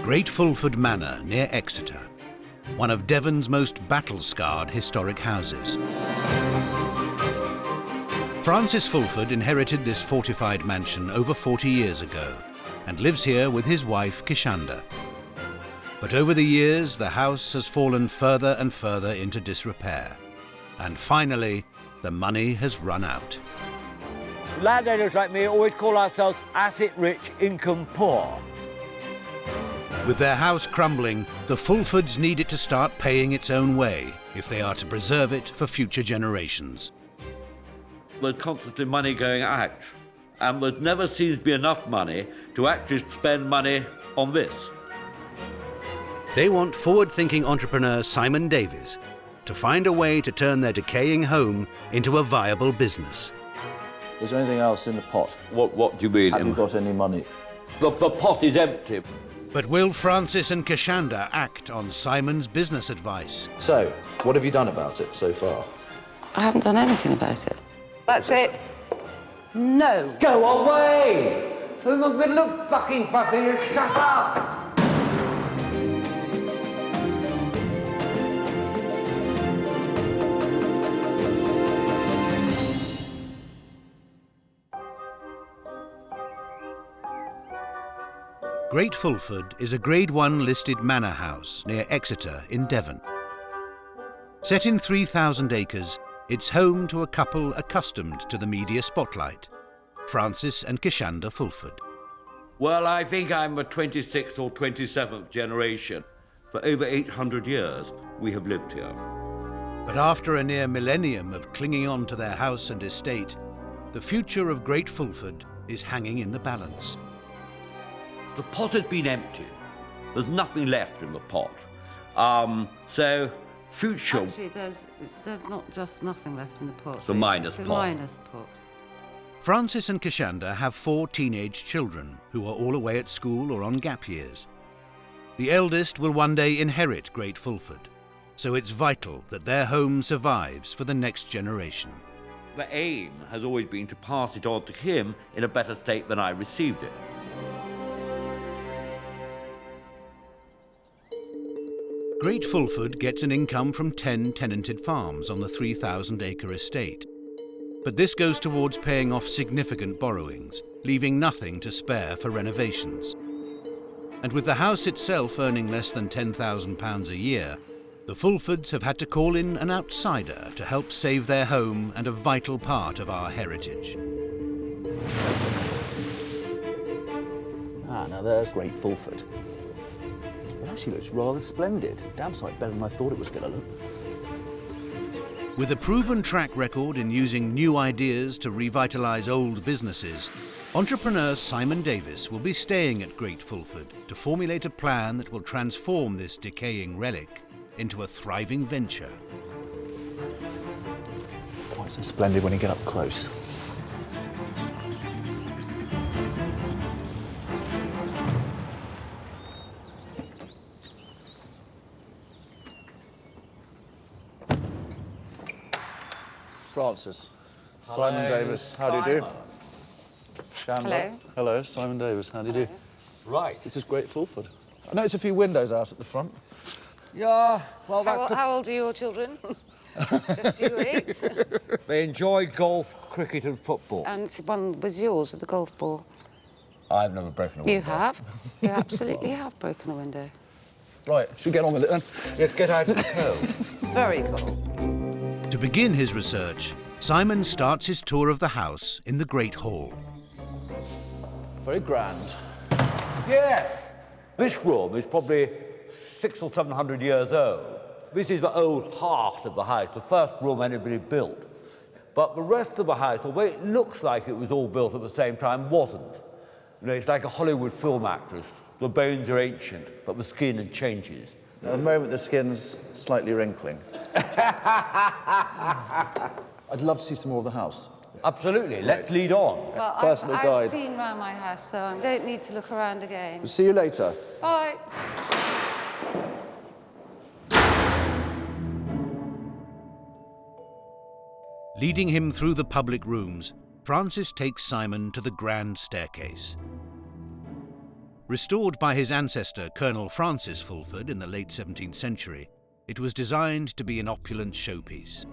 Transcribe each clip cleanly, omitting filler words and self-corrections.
Great Fulford Manor near Exeter, one of Devon's most battle-scarred historic houses. Francis Fulford inherited this fortified mansion over 40 years ago and lives here with his wife Kishanda. But over the years, the house has fallen further and further into disrepair. And finally, the money has run out. Landowners like me always call ourselves asset-rich, income-poor. With their house crumbling, the Fulfords need it to start paying its own way if they are to preserve it for future generations. There's constantly money going out, and there never seems to be enough money to actually spend money on this. They want forward-thinking entrepreneur Simon Davies to find a way to turn their decaying home into a viable business. Is there anything else in the pot? What do you mean? Have you got any money? The pot is empty. But will Francis and Kishanda act on Simon's business advice? So, what have you done about it so far? I haven't done anything about it. That's it. No. Go away! I'm in the middle of fucking fucking, shut up! Great Fulford is a Grade 1 listed manor house near Exeter in Devon. Set in 3,000 acres, it's home to a couple accustomed to the media spotlight, Francis and Kishanda Fulford. Well, I think I'm the 26th or 27th generation. For over 800 years, we have lived here. But after a near millennium of clinging on to their house and estate, the future of Great Fulford is hanging in the balance. The pot has been emptied. There's nothing left in the pot. So, future... Actually, there's not just nothing left in the pot. The minus pot. The minus pot. Francis and Kishanda have 4 teenage children who are all away at school or on gap years. The eldest will one day inherit Great Fulford, so it's vital that their home survives for the next generation. The aim has always been to pass it on to him in a better state than I received it. Great Fulford gets an income from 10 tenanted farms on the 3,000-acre estate. But this goes towards paying off significant borrowings, leaving nothing to spare for renovations. And with the house itself earning less than £10,000 a year, the Fulfords have had to call in an outsider to help save their home and a vital part of our heritage. Ah, now there's Great Fulford. It actually looks rather splendid. Damn sight better than I thought it was going to look. With a proven track record in using new ideas to revitalise old businesses, entrepreneur Simon Davies will be staying at Great Fulford to formulate a plan that will transform this decaying relic into a thriving venture. Quite so splendid when you get up close. Francis. Hello, Simon Davies, how do you do? Kishanda. Hello. Hello, Simon Davies, how do you do? Right. This is Great Fulford. I notice a few windows out at the front. Yeah, well, that's... How old are your children? Just you 8? They enjoy golf, cricket and football. And one was yours with the golf ball. I've never broken a window. You have. You absolutely have broken a window. Right, should we get on with it then? Let's get out of the cold. Very cool. To begin his research, Simon starts his tour of the house in the Great Hall. Very grand. Yes. This room is probably 600 or 700 years old. This is the old heart of the house, the first room anybody built. But the rest of the house, although it looks like it was all built at the same time, wasn't. You know, it's like a Hollywood film actress. The bones are ancient, but the skin changes. At the moment, the skin's slightly wrinkling. I'd love to see some more of the house. Absolutely. Let's lead on. Well, Personal I've guide. seen round my house, so I don't need to look around again. See you later. Bye. Leading him through the public rooms, Francis takes Simon to the grand staircase. Restored by his ancestor Colonel Francis Fulford in the late 17th century, it was designed to be an opulent showpiece.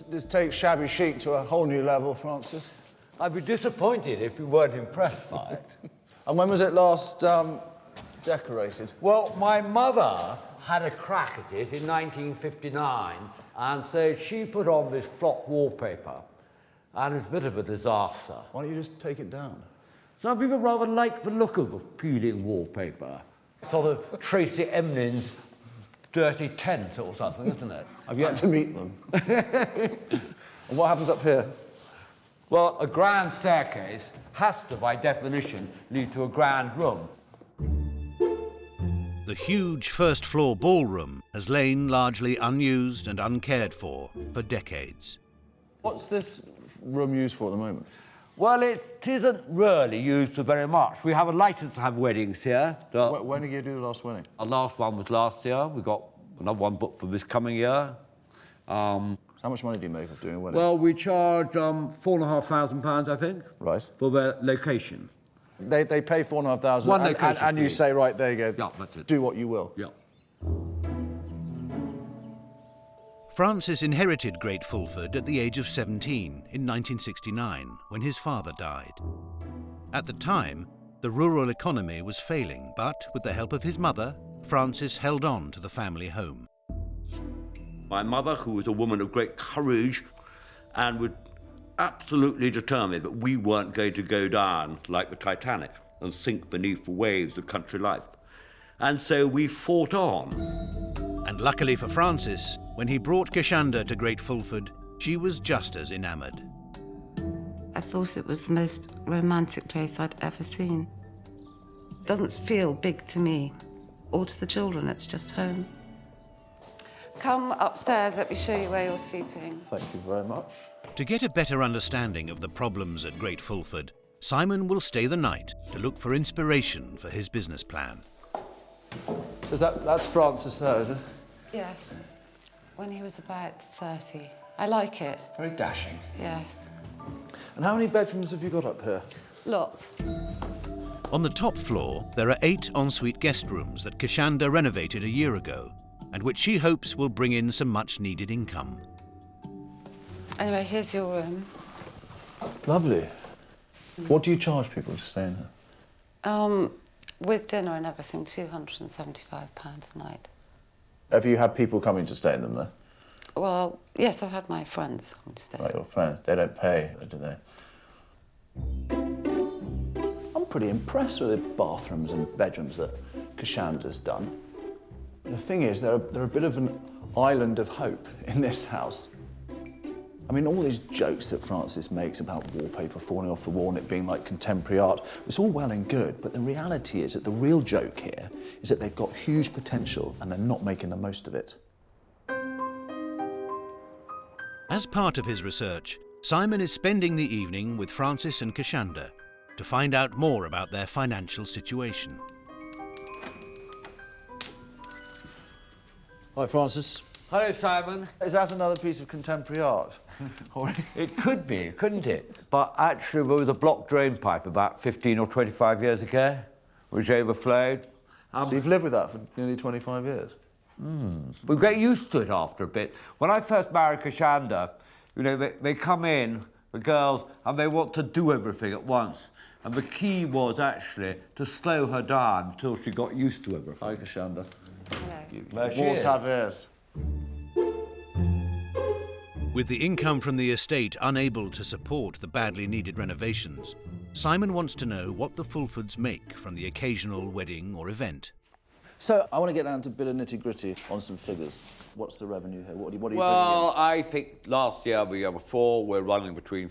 This takes shabby chic to a whole new level, Francis. I'd be disappointed if you weren't impressed by it. And when was it last decorated? Well, my mother had a crack at it in 1959, and so she put on this flock wallpaper, and it's a bit of a disaster. Why don't you just take it down? Some people rather like the look of the peeling wallpaper. Sort of Tracy Emlin's dirty tent or something, isn't it? I've yet to meet them. And what happens up here? Well, a grand staircase has to, by definition, lead to a grand room. The huge first-floor ballroom has lain largely unused and uncared for decades. What's this room used for at the moment? Well, it isn't really used for very much. We have a licence to have weddings here. When did you do the last wedding? Our last one was last year. We've got another one booked for this coming year. How much money do you make of doing a wedding? Well, we charge £4,500, I think. Right. For the location. They pay $4,500 One location and you fee. say, right, there you go. Yeah, that's it. Do what you will. Yeah. Francis inherited Great Fulford at the age of 17 in 1969, when his father died. At the time, the rural economy was failing, but with the help of his mother, Francis held on to the family home. My mother, who was a woman of great courage and was absolutely determined that we weren't going to go down like the Titanic and sink beneath the waves of country life. And so we fought on. And luckily for Francis, when he brought Kishanda to Great Fulford, she was just as enamoured. I thought it was the most romantic place I'd ever seen. It doesn't feel big to me or to the children, it's just home. Come upstairs, let me show you where you're sleeping. Thank you very much. To get a better understanding of the problems at Great Fulford, Simon will stay the night to look for inspiration for his business plan. So that's Francis there, is it? Yes, when he was about 30. I like it. Very dashing. Yes. And how many bedrooms have you got up here? Lots. On the top floor, there are 8 ensuite guest rooms that Kishanda renovated a year ago, and which she hopes will bring in some much-needed income. Anyway, here's your room. Lovely. What do you charge people to stay in here? With dinner and everything, £275 a night. Have you had people coming to stay in them there? Well, yes, I've had my friends come to stay. Right, your friends. They don't pay, do they? I'm pretty impressed with the bathrooms and bedrooms that Kishanda's done. The thing is, they're a bit of an island of hope in this house. I mean, all these jokes that Francis makes about wallpaper falling off the wall and it being like contemporary art, it's all well and good, but the reality is that the real joke here is that they've got huge potential and they're not making the most of it. As part of his research, Simon is spending the evening with Francis and Kishanda to find out more about their financial situation. Hi, Francis. Hello, Simon. Is that another piece of contemporary art? It could be, couldn't it? But actually, there was a block drain pipe about 15 or 25 years ago, which overflowed. So you've lived with that for nearly 25 years? We get used to it after a bit. When I first married Kishanda, you know, they come in, the girls, and they want to do everything at once. And the key was actually to slow her down until she got used to everything. Hi, Kishanda. Hello. Walls have ears. With the income from the estate unable to support the badly needed renovations, Simon wants to know what the Fulfords make from the occasional wedding or event. So I want to get down to a bit of nitty-gritty on some figures. What's the revenue here? What are you Well, I think last year, the year before, we're running between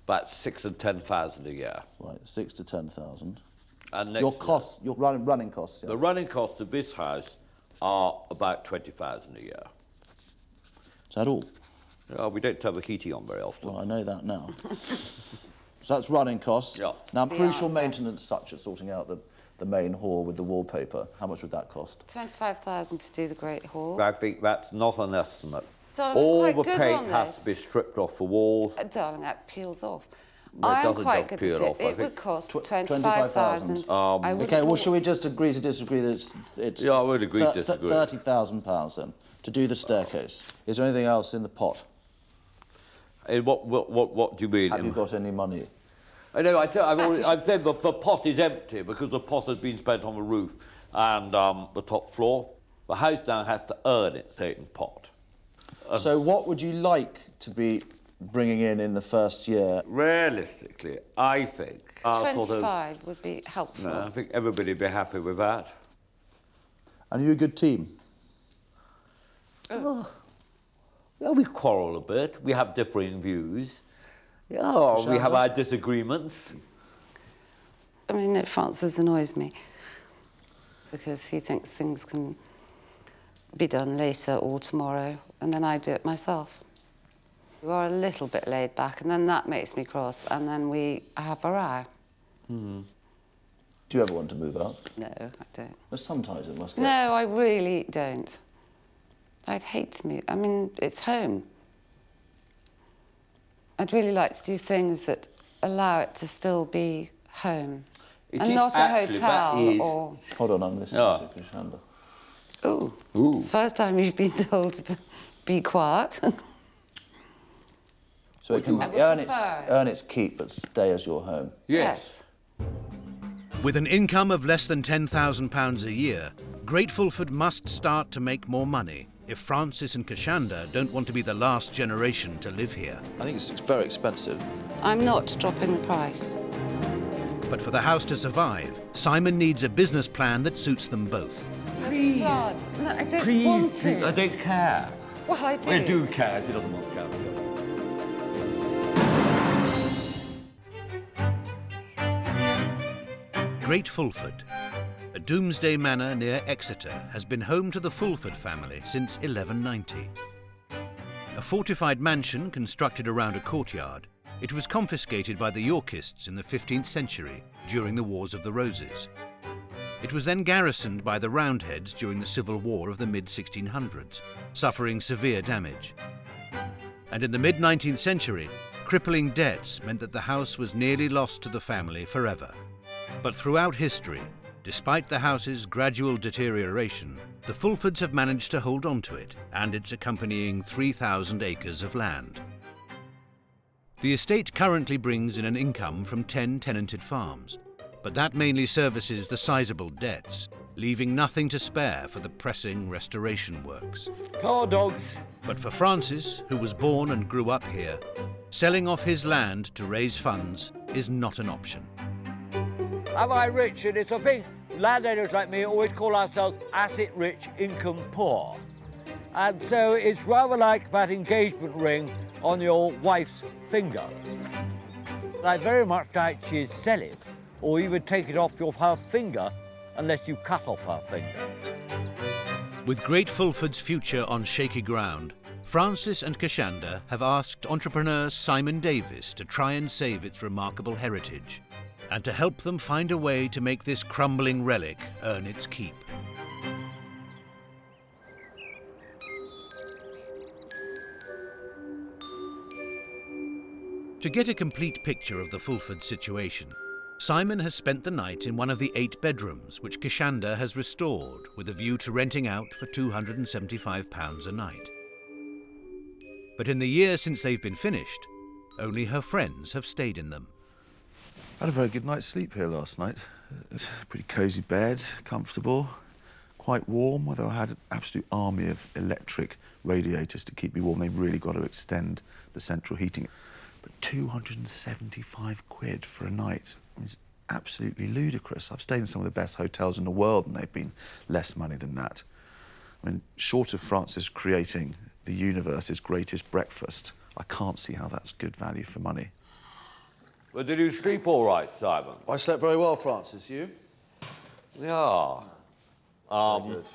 about 6,000 and 10,000 a year. Right, 6,000 to 10,000. And Your costs, your running costs. Yeah. The running costs of this house are about 20,000 a year. Is that all? We don't turn the heating on very often. Well, I know that now. So that's running costs. Yeah. Now, The crucial answer. maintenance, such as sorting out the main hall with the wallpaper, how much would that cost? 25,000 to do the Great Hall. I think that's not an estimate. Darling, I'm All quite the good paint on has to be this. stripped off the walls. Darling, that peels off. I am doesn't quite just good peel at off, it. I It think. would cost 25,000. 25,000. I would OK, have well, bought- shall we just agree to disagree that it's Yeah, I would agree to disagree. £30,000 then, to do the staircase. Is there anything else in the pot? What do you mean? Have you got any money? I know, I've said the pot is empty because the pot has been spent on the roof and the top floor. The house now has to earn its certain pot. So what would you like to be bringing in the first year? Realistically, I think... 25 would be helpful. I think everybody would be happy with that. And are you a good team? Well, we quarrel a bit. We have differing views. Yeah, we have our disagreements. I mean, no, Francis annoys me because he thinks things can be done later or tomorrow, and then I do it myself. We are a little bit laid back, and then that makes me cross, and then we have a row. Do you ever want to move out? No, I don't. Well, sometimes it must get... No, I really don't. I'd hate to move. I mean, it's home. I'd really like to do things that allow it to still be home. And not a hotel or... Hold on, I'm listening to Kishanda. Ooh. It's the first time you've been told to be quiet. So it can earn its keep but stay as your home? Yes. With an income of less than £10,000 a year, Great Fulford must start to make more money if Francis and Kishanda don't want to be the last generation to live here. I think it's very expensive. I'm not dropping the price. But for the house to survive, Simon needs a business plan that suits them both. Please. God, no, I don't Please, want to. I don't care. Well, I do. I do care. She doesn't want to care. Great Fulford, a doomsday manor near Exeter, has been home to the Fulford family since 1190. A fortified mansion constructed around a courtyard, it was confiscated by the Yorkists in the 15th century during the Wars of the Roses. It was then garrisoned by the Roundheads during the Civil War of the mid-1600s, suffering severe damage. And in the mid-19th century, crippling debts meant that the house was nearly lost to the family forever. But throughout history, despite the house's gradual deterioration, the Fulfords have managed to hold on to it and its accompanying 3,000 acres of land. The estate currently brings in an income from 10 tenanted farms, but that mainly services the sizable debts, leaving nothing to spare for the pressing restoration works. Car dogs. But for Francis, who was born and grew up here, selling off his land to raise funds is not an option. Am I rich? And it's a thing. Landowners like me always call ourselves asset rich, income poor. And so it's rather like that engagement ring on your wife's finger. I very much doubt she'd sell it or even take it off of her finger unless you cut off her finger. With Great Fulford's future on shaky ground, Francis and Kishanda have asked entrepreneur Simon Davis to try and save its remarkable heritage and to help them find a way to make this crumbling relic earn its keep. To get a complete picture of the Fulford situation, Simon has spent the night in one of the 8 bedrooms which Kishanda has restored with a view to renting out for £275 a night. But in the year since they've been finished, only her friends have stayed in them. I had a very good night's sleep here last night. It's a pretty cosy bed, comfortable, quite warm, although I had an absolute army of electric radiators to keep me warm. They've really got to extend the central heating. But 275 quid for a night is absolutely ludicrous. I've stayed in some of the best hotels in the world and they've been less money than that. I mean, short of Francis creating the universe's greatest breakfast, I can't see how that's good value for money. Well, did you sleep all right, Simon? I slept very well, Francis. You? Yeah. Very good.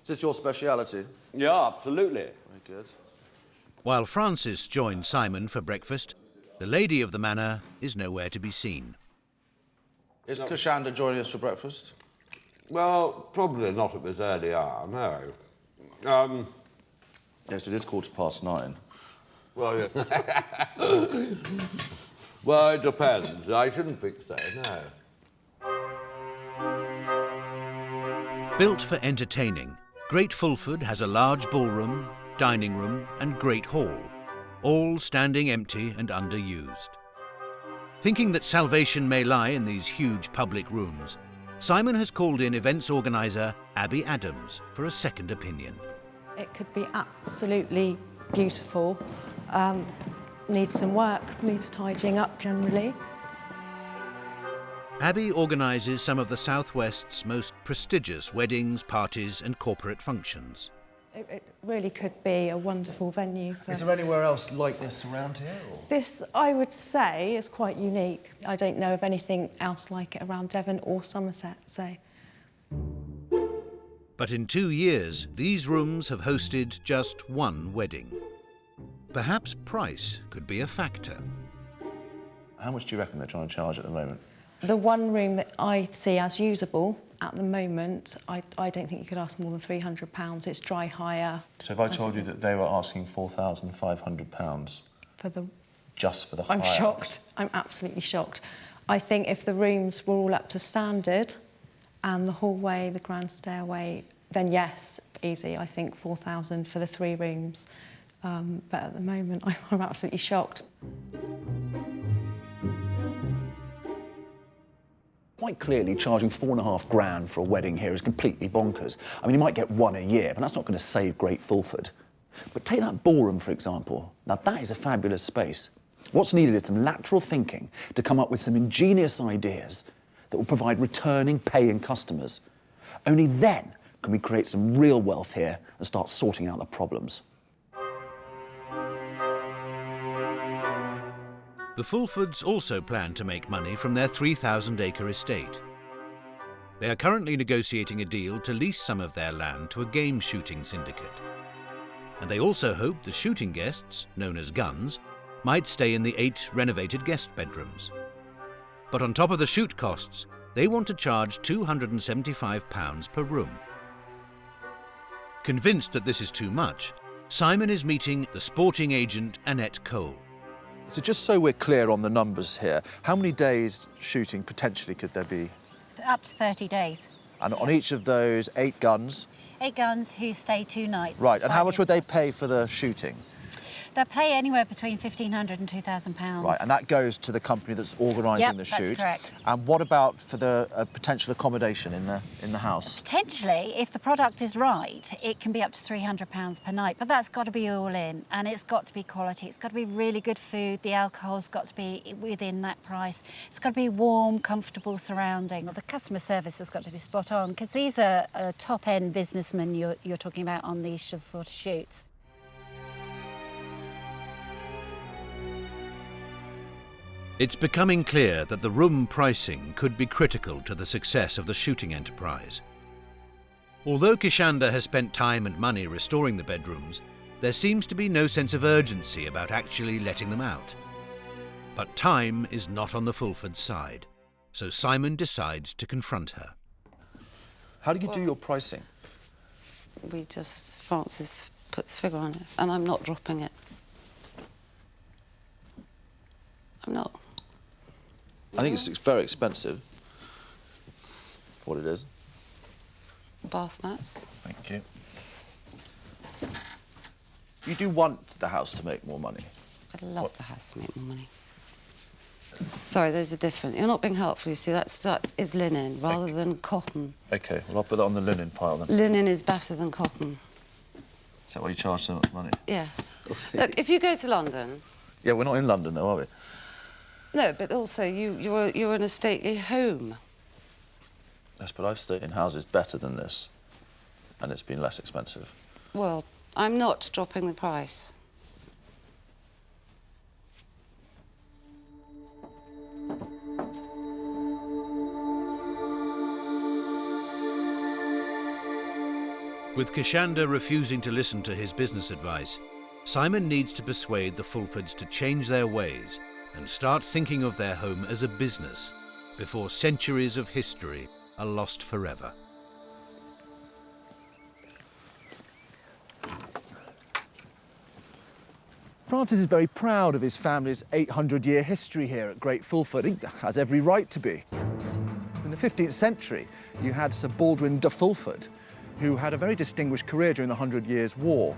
Is this your speciality? Yeah, absolutely. Very good. While Francis joined Simon for breakfast, the lady of the manor is nowhere to be seen. Is Kishanda joining us for breakfast? Well, probably not at this early hour, no. Yes, it is 9:15. Well, yeah. Well, it depends. I shouldn't fix that, no. Built for entertaining, Great Fulford has a large ballroom, dining room and great hall, all standing empty and underused. Thinking that salvation may lie in these huge public rooms, Simon has called in events organiser Abby Adams for a second opinion. It could be absolutely beautiful. Needs some work, needs tidying up generally. Abby organises some of the Southwest's most prestigious weddings, parties and corporate functions. It really could be a wonderful venue. Is there anywhere else like this around here? Or? This, I would say, is quite unique. I don't know of anything else like it around Devon or Somerset, so. But in 2 years, these rooms have hosted just one wedding. Perhaps price could be a factor. How much do you reckon they're trying to charge at the moment? The one room that I see as usable at the moment, I don't think you could ask more than £300. It's dry hire. So if I told you that they were asking £4,500 for the... just for the hire? I'm shocked. I'm absolutely shocked. I think if the rooms were all up to standard and the hallway, the grand stairway, then yes, easy. I think 4,000 for the 3 rooms. But at the moment, I'm absolutely shocked. Quite clearly, charging £4.5 grand for a wedding here is completely bonkers. I mean, you might get one a year, but that's not going to save Great Fulford. But take that ballroom, for example. Now, that is a fabulous space. What's needed is some lateral thinking to come up with some ingenious ideas that will provide returning, paying customers. Only then can we create some real wealth here and start sorting out the problems. The Fulfords also plan to make money from their 3,000-acre estate. They are currently negotiating a deal to lease some of their land to a game shooting syndicate. And they also hope the shooting guests, known as guns, might stay in the 8 renovated guest bedrooms. But on top of the shoot costs, they want to charge £275 per room. Convinced that this is too much, Simon is meeting the sporting agent Annette Cole. So just so we're clear on the numbers here, how many days shooting potentially could there be? Up to 30 days. And on each of those, 8 guns? 8 guns who stay 2 nights. Right, and how much would they pay for the shooting? They'll pay anywhere between £1,500 and £2,000. Right, and that goes to the company that's organising the shoot. That's correct. And what about for the potential accommodation in the house? Potentially, if the product is right, it can be up to £300 per night, but that's got to be all in, and it's got to be quality. It's got to be really good food. The alcohol's got to be within that price. It's got to be warm, comfortable surrounding. The customer service has got to be spot on, because these are top-end businessmen you're talking about on these sort of shoots. It's becoming clear that the room pricing could be critical to the success of the shooting enterprise. Although Kishanda has spent time and money restoring the bedrooms, there seems to be no sense of urgency about actually letting them out. But time is not on the Fulford side, so Simon decides to confront her. How do you do your pricing? Francis puts a figure on it, and I'm not dropping it. I'm not. I think it's very expensive for what it is. Bath mats. Thank you. You do want the house to make more money? I'd love the house to make more money. Sorry, those are different. You're not being helpful, you see. That is linen rather than cotton. OK, well, I'll put that on the linen pile then. Linen is better than cotton. Is that why you charge so much money? Yes. We'll see. Look, if you go to London... Yeah, we're not in London, though, are we? No, but also you're in a stately home. Yes, but I've stayed in houses better than this, and it's been less expensive. Well, I'm not dropping the price. With Kishanda refusing to listen to his business advice, Simon needs to persuade the Fulfords to change their ways and start thinking of their home as a business before centuries of history are lost forever. Francis is very proud of his family's 800-year history here at Great Fulford. He has every right to be. In the 15th century, you had Sir Baldwin de Fulford, who had a very distinguished career during the 100 Years' War.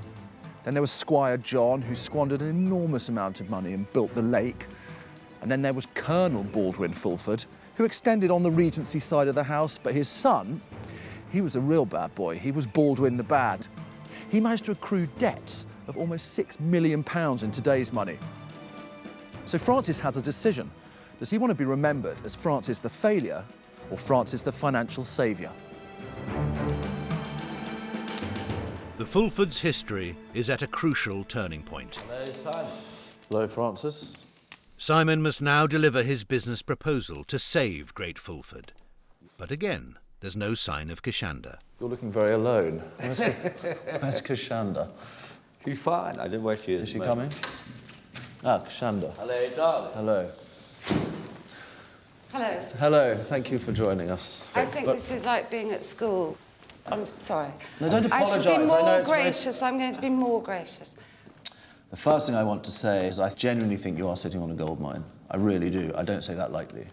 Then there was Squire John, who squandered an enormous amount of money and built the lake. And then there was Colonel Baldwin Fulford, who extended on the Regency side of the house, but his son, he was a real bad boy. He was Baldwin the Bad. He managed to accrue debts of almost £6 million in today's money. So Francis has a decision. Does he want to be remembered as Francis the Failure or Francis the Financial Saviour? The Fulfords' history is at a crucial turning point. Hello, Simon. Hello, Francis. Simon must now deliver his business proposal to save Great Fulford. But again, there's no sign of Kishanda. You're looking very alone. Where's Kishanda? She's fine. I don't know where she is. Is she coming? Ah, Kishanda. Hello, darling. Hello. Hello. Hello, thank you for joining us. I think this is like being at school. I'm sorry. No, don't apologise. I should be I know more it's very- gracious. I'm going to be more gracious. The first thing I want to say is I genuinely think you are sitting on a gold mine. I really do. I don't say that lightly.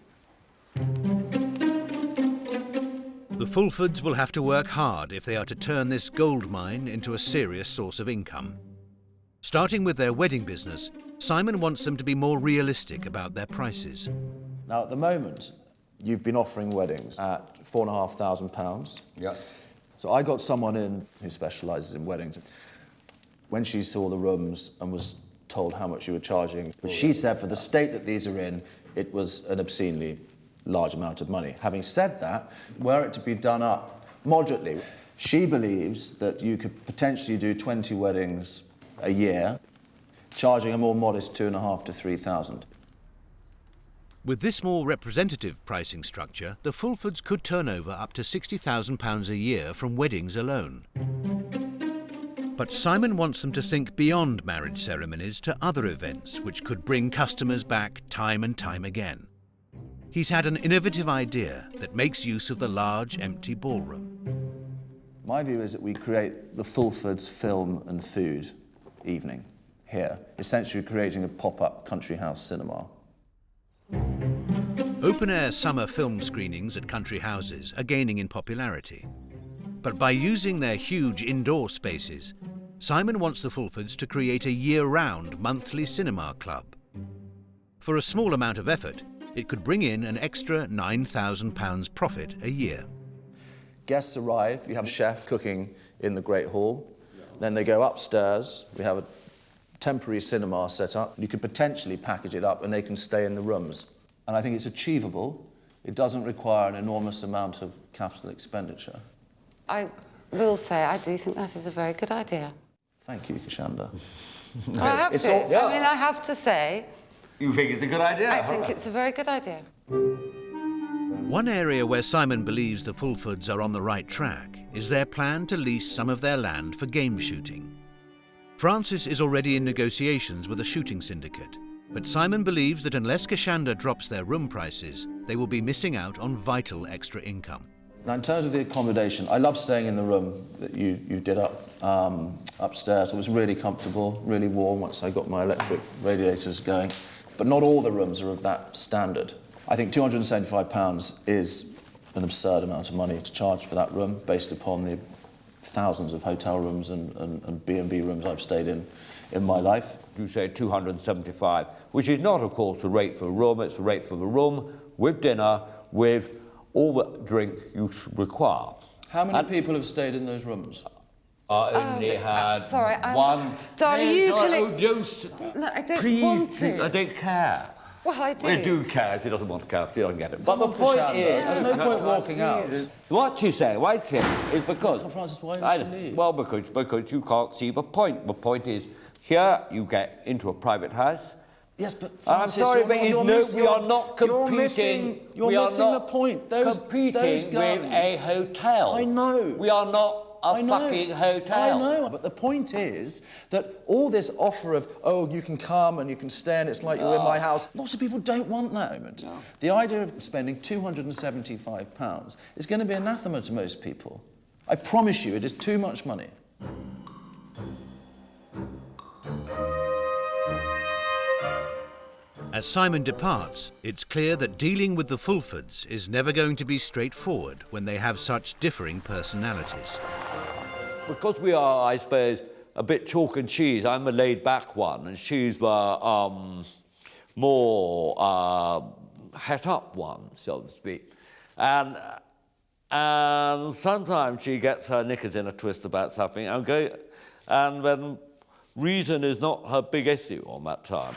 The Fulfords will have to work hard if they are to turn this gold mine into a serious source of income. Starting with their wedding business, Simon wants them to be more realistic about their prices. Now, at the moment, you've been offering weddings at £4,500. Yeah. So I got someone in who specialises in weddings. When she saw the rooms and was told how much you were charging, but she said for the state that these are in, it was an obscenely large amount of money. Having said that, were it to be done up moderately, she believes that you could potentially do 20 weddings a year, charging a more modest 2,500 to 3,000. With this more representative pricing structure, the Fulfords could turn over up to £60,000 a year from weddings alone. But Simon wants them to think beyond marriage ceremonies to other events which could bring customers back time and time again. He's had an innovative idea that makes use of the large empty ballroom. My view is that we create the Fulfords Film and Food evening here, essentially creating a pop-up country house cinema. Open-air summer film screenings at country houses are gaining in popularity. But by using their huge indoor spaces, Simon wants the Fulfords to create a year-round monthly cinema club. For a small amount of effort, it could bring in an extra £9,000 profit a year. Guests arrive, you have a chef cooking in the Great Hall, then they go upstairs, we have a temporary cinema set up. You could potentially package it up and they can stay in the rooms. And I think it's achievable. It doesn't require an enormous amount of capital expenditure. I will say I do think that is a very good idea. Thank you, Kishanda. I have It's to. all- Yeah. I mean, I have to say, You think it's a good idea? I think it's a very good idea. One area where Simon believes the Fulfords are on the right track is their plan to lease some of their land for game shooting. Francis is already in negotiations with a shooting syndicate, but Simon believes that unless Kishanda drops their room prices, they will be missing out on vital extra income. Now, in terms of the accommodation, I love staying in the room that you did upstairs. It was really comfortable, really warm once I got my electric radiators going. But not all the rooms are of that standard. I think £275 is an absurd amount of money to charge for that room based upon the thousands of hotel rooms and B&B rooms I've stayed in my life. You say 275, which is not, of course, the rate for a room. It's the rate for the room with dinner, with all the drink you require. How many people have stayed in those rooms? I only had sorry, one. Darling, you can... No, No, I don't please, want to. I don't care. Well, I do. We do care. She doesn't want to care. She doesn't get it. But the on, point Kishanda. is... There's no point walking out. What you say, is because... Oh, Francis, why did she leave? Well, because you can't see the point. The point is, here you get into a private house. Yes, but I'm Francis, sorry, you're but not- you you're know, miss- we are not competing. You're missing the point. Those competing those with guns. a hotel. I know. We are not a know. fucking hotel. I know, but the point is that all this offer of, oh, you can come and you can stay and it's like you're in my house, lots of people don't want that. No. The idea of spending £275 is going to be anathema to most people. I promise you, it is too much money. As Simon departs, it's clear that dealing with the Fulfords is never going to be straightforward when they have such differing personalities. Because we are, I suppose, a bit chalk and cheese, I'm a laid-back one, and she's the more het-up one, so to speak. And sometimes she gets her knickers in a twist about something, and when reason is not her big issue on that time.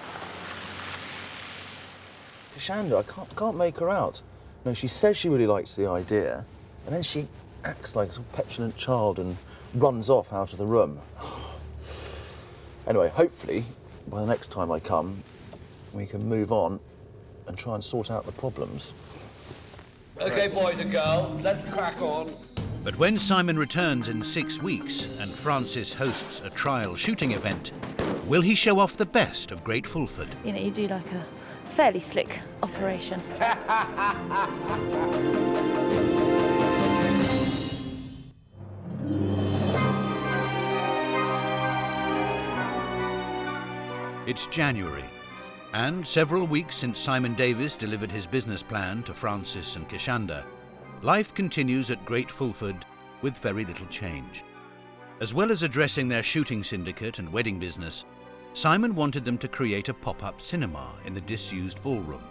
Kishanda, I can't make her out. No, she says she really likes the idea, and then she acts like a sort of petulant child and runs off out of the room. Anyway, hopefully, by the next time I come, we can move on and try and sort out the problems. OK, boys and girls, let's crack on. But when Simon returns in 6 weeks and Francis hosts a trial shooting event, will he show off the best of Great Fulford? You know, you do like a fairly slick operation. It's January, and several weeks since Simon Davis delivered his business plan to Francis and Kishanda, life continues at Great Fulford with very little change. As well as addressing their shooting syndicate and wedding business, Simon wanted them to create a pop-up cinema in the disused ballroom.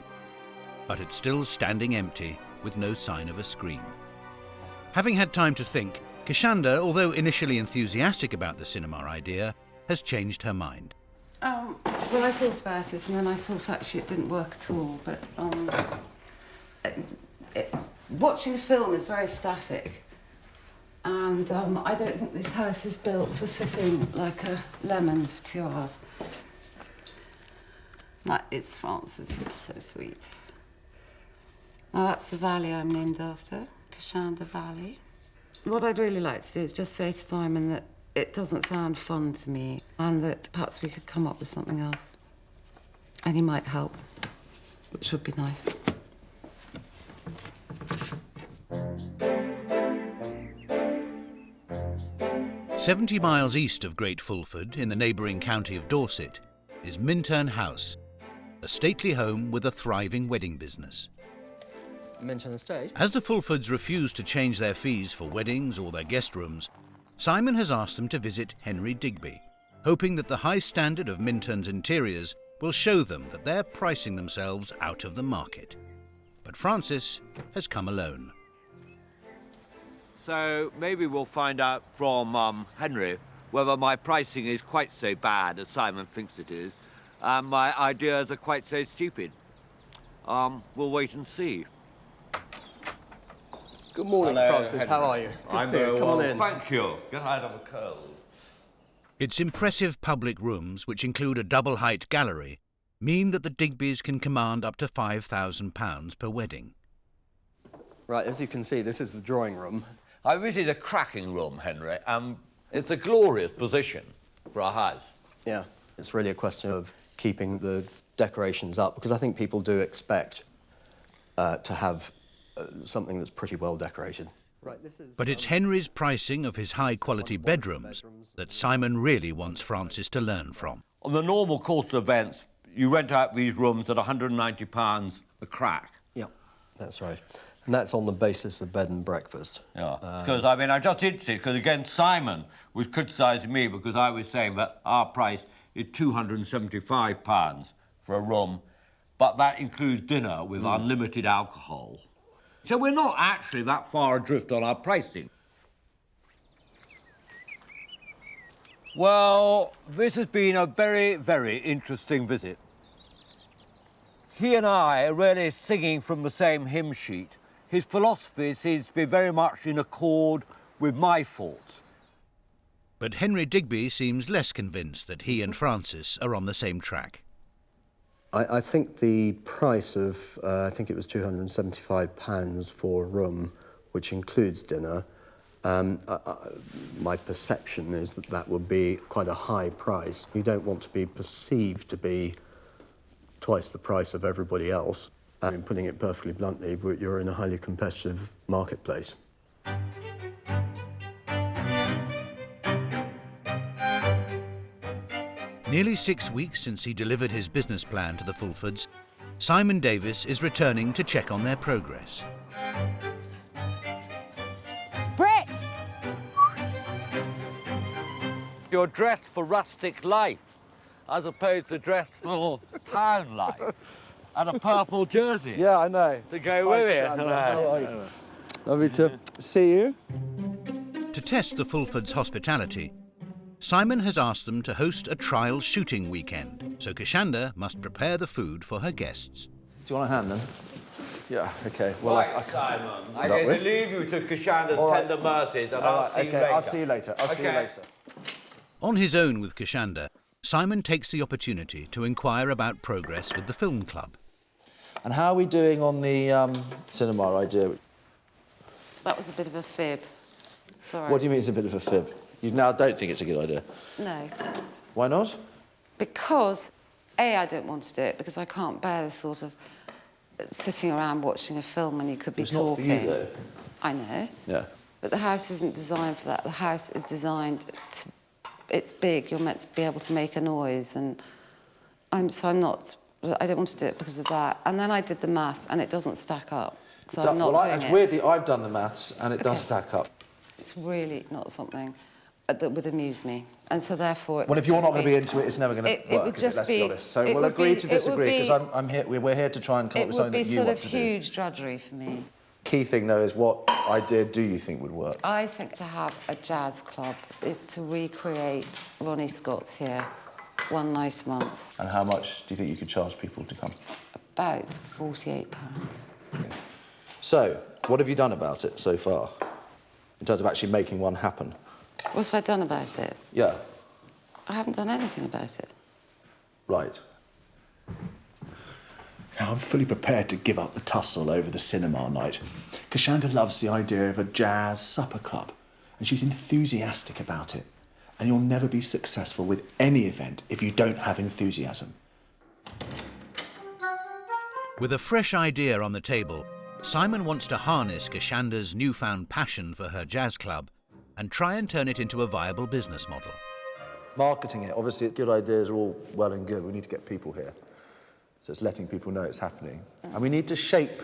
But it's still standing empty with no sign of a screen. Having had time to think, Kishanda, although initially enthusiastic about the cinema idea, has changed her mind. Well, I thought about it, and then I thought actually it didn't work at all. But watching a film is very static, and I don't think this house is built for sitting like a lemon for 2 hours. That is Francis, he was so sweet. Now that's the valley I'm named after, Kishanda Valley. What I'd really like to do is just say to Simon that it doesn't sound fun to me, and that perhaps we could come up with something else. And he might help, which would be nice. "70 miles east of Great Fulford, in the neighbouring county of Dorset, is Minturn House, a stately home with a thriving wedding business. Minturn Estate? As the Fulfords refuse to change their fees for weddings or their guest rooms, Simon has asked them to visit Henry Digby, hoping that the high standard of Minturn's interiors will show them that they're pricing themselves out of the market. But Francis has come alone. So maybe we'll find out from Henry whether my pricing is quite so bad as Simon thinks it is, and my ideas are quite so stupid. We'll wait and see. Good morning, Hello, Francis. Henry. How are you? I'm very well, thank you. Get out of a cold. Its impressive public rooms, which include a double-height gallery, mean that the Digbys can command up to £5,000 per wedding. Right, as you can see, this is the drawing room. This is a cracking room, Henry. It's a glorious position for a house. Yeah, it's really a question of keeping the decorations up, because I think people do expect to have something that's pretty well decorated. Right, But it's Henry's pricing of his high-quality bedrooms that Simon really wants Francis to learn from. On the normal course of events, you rent out these rooms at £190 a crack. Yeah, that's right. And that's on the basis of bed and breakfast. Yeah, because, I just did see it, because, again, Simon was criticising me because I was saying that our price is £275 for a room, but that includes dinner with unlimited alcohol. So we're not actually that far adrift on our pricing. Well, this has been a very, very interesting visit. He and I are really singing from the same hymn sheet. His philosophy seems to be very much in accord with my thoughts. But Henry Digby seems less convinced that he and Francis are on the same track. I think the price of, I think it was £275 for a room, which includes dinner, my perception is that that would be quite a high price. You don't want to be perceived to be twice the price of everybody else. Putting it perfectly bluntly, you're in a highly competitive marketplace. Nearly 6 weeks since he delivered his business plan to the Fulfords, Simon Davis is returning to check on their progress. Brett! You're dressed for rustic life, as opposed to dressed for town life. And a purple jersey. Yeah, I know. To go with it. Lovely to see you. To test the Fulfords' hospitality, Simon has asked them to host a trial shooting weekend, so Kishanda must prepare the food for her guests. Do you want a hand then? Yeah, okay. Well, right, Simon, I can leave you to Kishanda's tender mercies, and I'll see you later. I'll see you later. I'll see you later. On his own with Kishanda, Simon takes the opportunity to inquire about progress with the film club. And how are we doing on the cinema idea? That was a bit of a fib. Sorry. What do you mean it's a bit of a fib? You now don't think it's a good idea? No. Why not? Because, A, I don't want to do it because I can't bear the thought of sitting around watching a film when you could be talking. It's not for you, though. I know. Yeah. But the house isn't designed for that. The house is designed to... It's big, you're meant to be able to make a noise, and I don't want to do it because of that. And then I did the maths, and it doesn't stack up. So I'm not doing it. Weirdly, I've done the maths, and it does stack up. It's really not something that would amuse me. And so therefore... Well, if you're not going to be into it, it's never going to work, let's be honest. So we'll agree to disagree, because we're here to try and come up with something that you want to do. It would be sort of huge drudgery for me. Key thing, though, is what idea do you think would work? I think to have a jazz club is to recreate Ronnie Scott's here one night a month. And how much do you think you could charge people to come? About £48. Okay. So, what have you done about it so far, in terms of actually making one happen? What have I done about it? Yeah. I haven't done anything about it. Right. Now, I'm fully prepared to give up the tussle over the cinema night. Kishanda loves the idea of a jazz supper club, and she's enthusiastic about it. And you'll never be successful with any event if you don't have enthusiasm. With a fresh idea on the table, Simon wants to harness Kishanda's newfound passion for her jazz club and try and turn it into a viable business model. Marketing it, obviously, good ideas are all well and good. We need to get people here. So it's letting people know it's happening. And we need to shape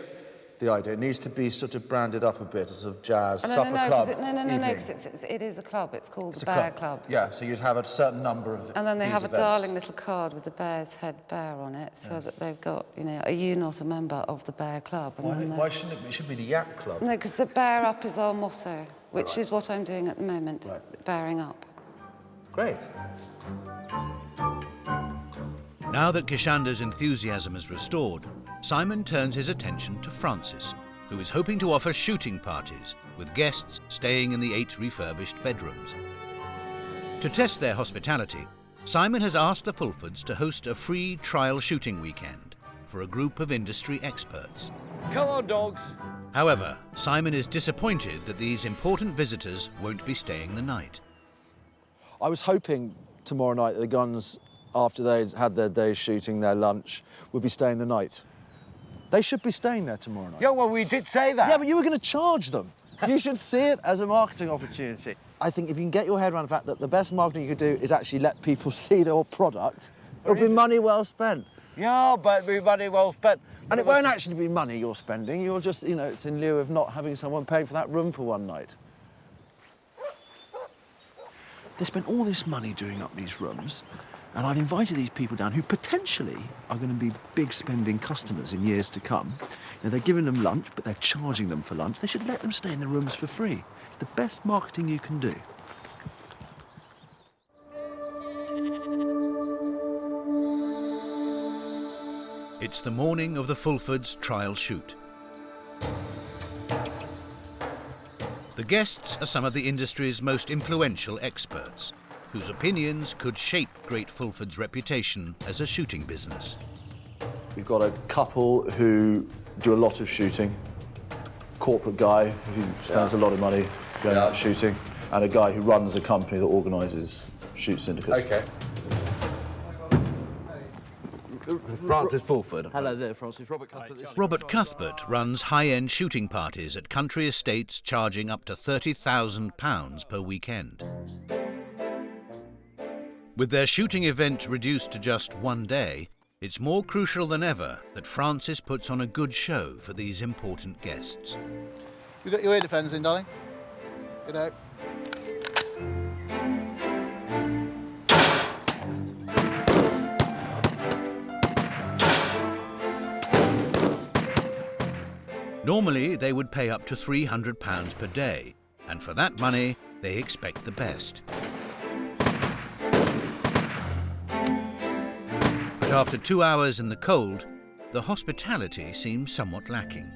the idea. It needs to be sort of branded up a bit as a jazz supper club. No, because it is a club. It's called the Bear Club. Yeah, so you'd have a certain number of And then they have events. a darling little card with the bear's head bear on it, so that they've got, are you not a member of the Bear Club? And Why shouldn't it be? It should be the Yak Club. No, because the Bear Up is our motto, which is what I'm doing at the moment, bearing up. Great. Now that Kishanda's enthusiasm is restored, Simon turns his attention to Francis, who is hoping to offer shooting parties, with guests staying in the 8 refurbished bedrooms. To test their hospitality, Simon has asked the Fulfords to host a free trial shooting weekend for a group of industry experts. Come on, dogs. However, Simon is disappointed that these important visitors won't be staying the night. I was hoping tomorrow night that the guns, after they'd had their day shooting, their lunch, would be staying the night. They should be staying there tomorrow night. Yeah, well, we did say that. Yeah, but you were going to charge them. You should see it as a marketing opportunity. I think if you can get your head around the fact that the best marketing you could do is actually let people see their product, it'll be money well spent. Yeah, but it'll be money well spent. And it won't actually be money you're spending. You're just, it's in lieu of not having someone paying for that room for one night. They spent all this money doing up these rooms, and I've invited these people down who potentially are going to be big spending customers in years to come. They're giving them lunch, but they're charging them for lunch. They should let them stay in the rooms for free. It's the best marketing you can do. It's the morning of the Fulfords trial shoot. The guests are some of the industry's most influential experts, whose opinions could shape Great Fulford's reputation as a shooting business. We've got a couple who do a lot of shooting, corporate guy who spends a lot of money going out shooting, and a guy who runs a company that organises shoot syndicates. Okay. Francis Fulford. Hello there, Francis. Robert Cuthbert. Robert Cuthbert runs high-end shooting parties at country estates charging up to £30,000 per weekend. With their shooting event reduced to just one day, it's more crucial than ever that Francis puts on a good show for these important guests. You got your ear defenders in, darling? You know. Normally, they would pay up to £300 per day, and for that money, they expect the best. But after 2 hours in the cold, the hospitality seems somewhat lacking.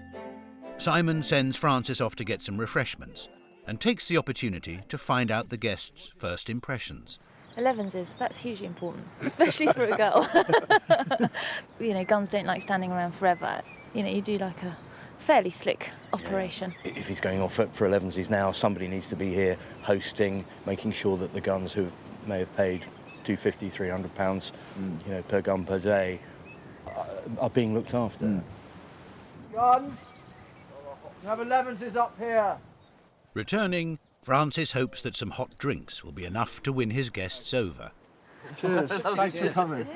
Simon sends Francis off to get some refreshments and takes the opportunity to find out the guests' first impressions. 11s, that's hugely important, especially for a girl. You know, guns don't like standing around forever. You know, you do like a fairly slick operation. Yeah. If he's going off for 11s now, somebody needs to be here hosting, making sure that the guns who may have paid £250, £300 you know, per gun per day are being looked after. Guns, you have 11s up here. Returning, Francis hopes that some hot drinks will be enough to win his guests over. Cheers. Thanks for coming.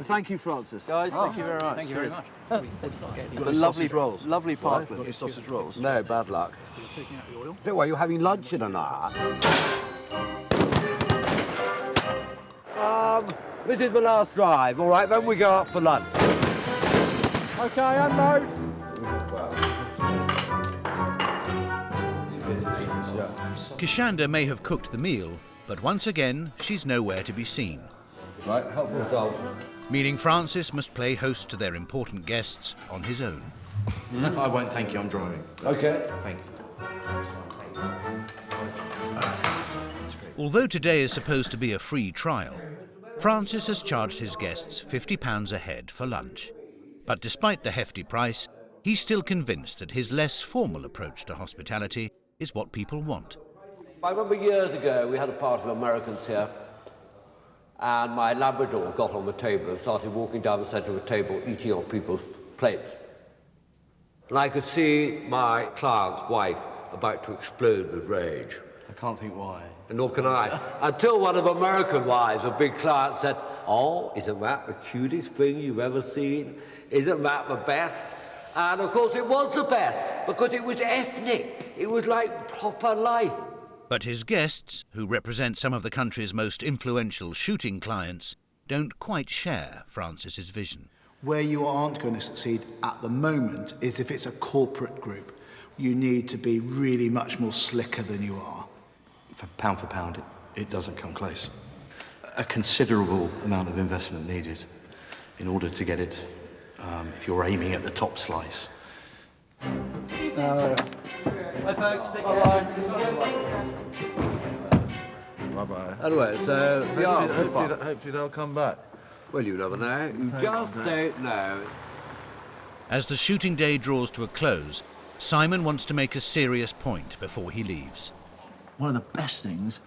Thank you, Francis. Guys, thank you very much. Thank you very much. You've got lovely rolls. Lovely parkland. Got your sausage rolls. No, bad luck. So you're taking out the oil. Don't worry, you're having lunch in an hour. This is the last drive, all right? Then we go out for lunch. Okay, unload. Kishanda may have cooked the meal, but once again, she's nowhere to be seen. Right, help yourself. Meaning Francis must play host to their important guests on his own. I won't, thank you, I'm driving. Okay. Thank you. Although today is supposed to be a free trial, Francis has charged his guests £50 a head for lunch. But despite the hefty price, he's still convinced that his less formal approach to hospitality is what people want. I remember years ago we had a party of Americans here, and my Labrador got on the table and started walking down the centre of the table, eating on people's plates. And I could see my client's wife about to explode with rage. I can't think why. And nor can I. Until one of American wives, a big client, said, "Oh, isn't that the cutest thing you've ever seen? Isn't that the best?" And of course it was the best, because it was ethnic. It was like proper life. But his guests, who represent some of the country's most influential shooting clients, don't quite share Francis's vision. Where you aren't going to succeed at the moment is if it's a corporate group. You need to be really much more slicker than you are. For pound, it doesn't come close. A considerable amount of investment needed in order to get it, if you're aiming at the top slice. Bye, folks. Take care. Bye-bye. Anyway, so Hopefully they'll come back. well, you never know. You just don't know. As the shooting day draws to a close, Simon wants to make a serious point before he leaves. One of the best things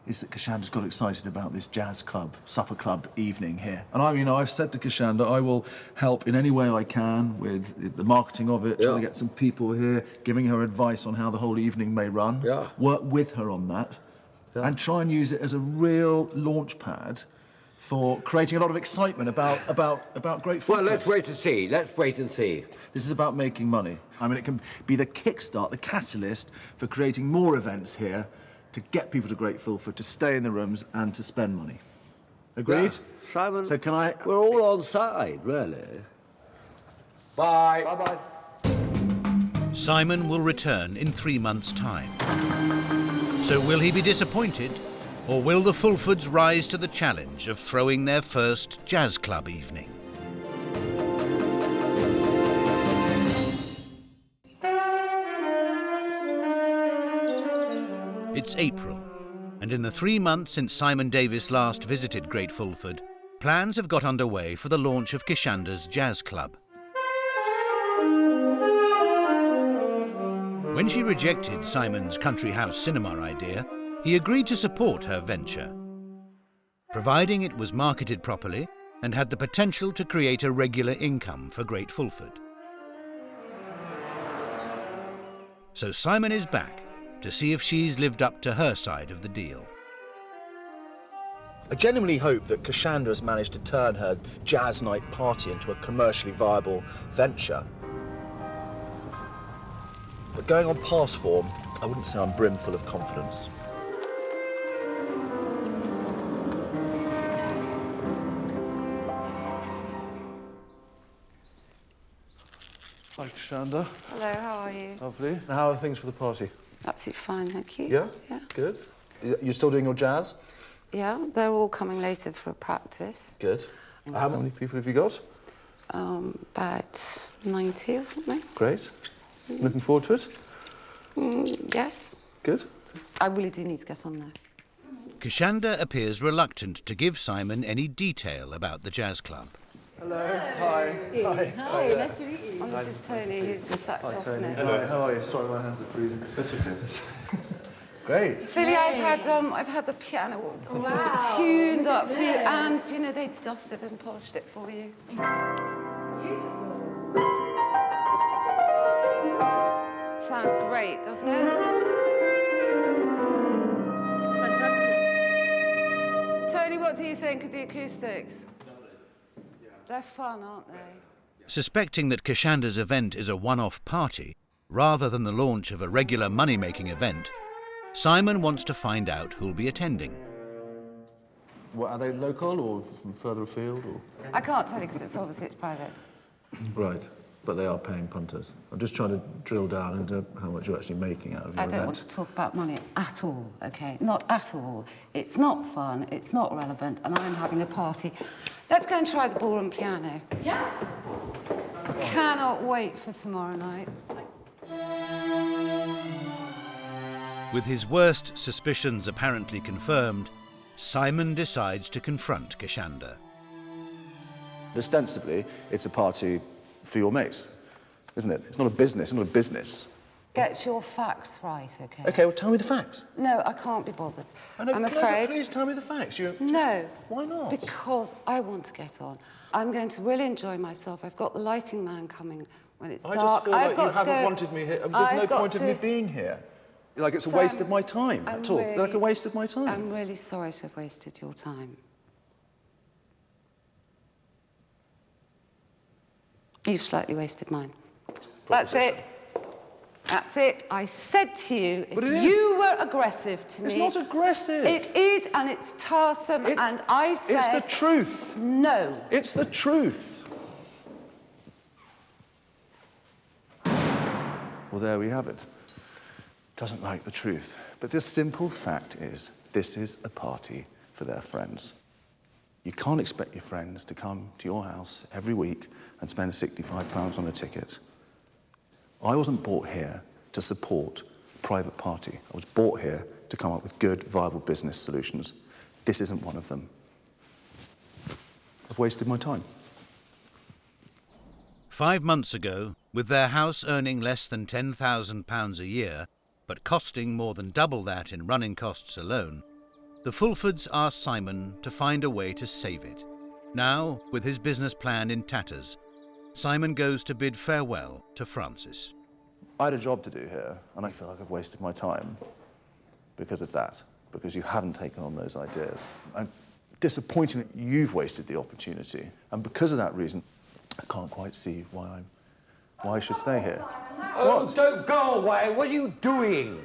is that Kishanda's got excited about this jazz club, supper club evening here. And I've said to Kishanda, I will help in any way I can with the marketing of it, trying to get some people here, giving her advice on how the whole evening may run, work with her on that, and try and use it as a real launch pad for creating a lot of excitement about great food. Well, let's wait and see. Let's wait and see. This is about making money. I mean, it can be the kickstart, the catalyst for creating more events here to get people to Great Fulford, to stay in the rooms and to spend money. Agreed? Yeah. Simon, so can I... We're all on side, really. Bye. Bye-bye. Simon will return in 3 months' time. So will he be disappointed? Or will the Fulfords rise to the challenge of throwing their first jazz club evening? It's April, and in the 3 months since Simon Davis last visited Great Fulford, plans have got underway for the launch of Kishanda's jazz club. When she rejected Simon's country house cinema idea, he agreed to support her venture, providing it was marketed properly and had the potential to create a regular income for Great Fulford. So Simon is back to see if she's lived up to her side of the deal. I genuinely hope that Kishanda has managed to turn her jazz night party into a commercially viable venture. But going on past form, I wouldn't say I'm brimful of confidence. Hi, Kishanda. Hello, how are you? Lovely. How are things for the party? Absolutely fine, thank you. Yeah? Yeah. Good. You're still doing your jazz? Yeah, they're all coming later for a practice. Good. How many people have you got? About 90 or something. Great. Looking forward to it? Yes. Good. I really do need to get on there. Kishanda appears reluctant to give Simon any detail about the jazz club. Hello. Hi. Hi. Hi, nice to meet you. This is Tony, who's the saxophonist. Hi, Tony. Hello. How are you? Sorry, my hands are freezing. That's okay. Great. Philly, I've had the piano all tuned up for you, and you know they dusted and polished it for you. Beautiful. Sounds great, doesn't it? Fantastic. Tony, what do you think of the acoustics? They're fun, aren't they? Suspecting that Kishanda's event is a one-off party, rather than the launch of a regular money-making event, Simon wants to find out who'll be attending. What, are they local or from further afield? Or? I can't tell you because it's private. Right, but they are paying punters. I'm just trying to drill down into how much you're actually making out of your I don't event. want to talk about money at all, OK? Not at all. It's not fun, it's not relevant, and I'm having a party. Let's go and try the ballroom piano. Yeah. Cannot wait for tomorrow night. With his worst suspicions apparently confirmed, Simon decides to confront Kishanda. Ostensibly, it's a party for your mates, isn't it? It's not a business, it's not a business. Get your facts right, OK? OK, well, tell me the facts. No, I can't be bothered. I'm No, afraid... please tell me the facts. No. Why not? Because I want to get on. I'm going to really enjoy myself. I've got the lighting man coming when it's dark. I just feel like you haven't go... wanted me here. There's no point of me being here. Like it's a waste of my time at all. Really, like a waste of my time. I'm really sorry to have wasted your time. You've slightly wasted mine. That's it. That's it. I said to you, if you were aggressive to me... It's not aggressive. It is, and it's tiresome, and I said... It's the truth. No. It's the truth. Well, there we have it. Doesn't like the truth. But the simple fact is, this is a party for their friends. You can't expect your friends to come to your house every week and spend £65 on a ticket. I wasn't brought here to support a private party. I was brought here to come up with good, viable business solutions. This isn't one of them. I've wasted my time. 5 months ago, with their house earning less than £10,000 a year, but costing more than double that in running costs alone, the Fulfords asked Simon to find a way to save it. Now, with his business plan in tatters, Simon goes to bid farewell to Francis. I had a job to do here, and I feel like I've wasted my time because of that, because you haven't taken on those ideas. I'm disappointed that you've wasted the opportunity, and because of that reason, I can't quite see why I should stay here. Oh, don't go away. What are you doing?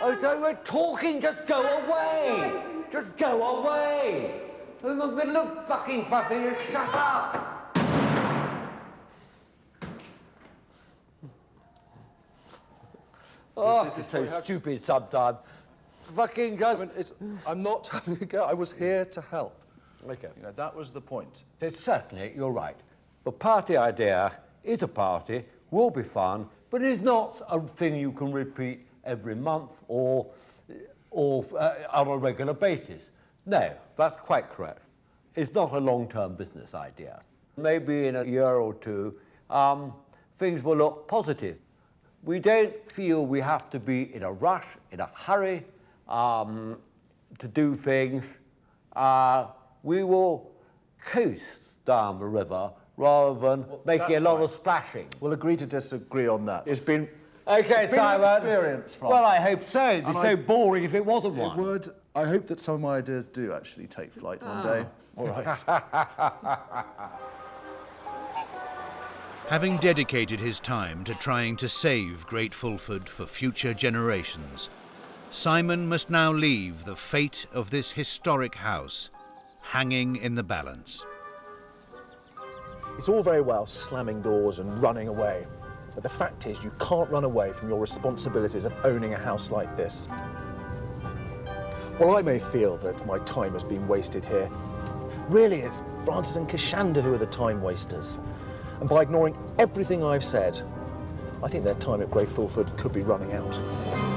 Oh, we're talking. Just go away. Just go away. We're in the middle of fucking fucking. Just shut up. Oh, this is so stupid sometimes. Fucking just... I'm not having a go. I was here to help. Okay. You know, that was the point. Certainly, you're right. The party idea is a party, will be fun, but it is not a thing you can repeat every month or on a regular basis. No, that's quite correct. It's not a long-term business idea. Maybe in a year or two, things will look positive. We don't feel we have to be in a rush, in a hurry, to do things. We will coast down the river rather than making a lot of splashing. We'll agree to disagree on that. It's been... OK, it's been Simon. An experience, Francis. Well, I hope so. It'd be so boring if it wasn't one. It would, I hope that some of my ideas do actually take flight one day. All right. Having dedicated his time to trying to save Great Fulford for future generations, Simon must now leave the fate of this historic house hanging in the balance. It's all very well slamming doors and running away, but the fact is you can't run away from your responsibilities of owning a house like this. While I may feel that my time has been wasted here, really it's Francis and Kishanda who are the time wasters. And by ignoring everything I've said, I think their time at Great Fulford could be running out.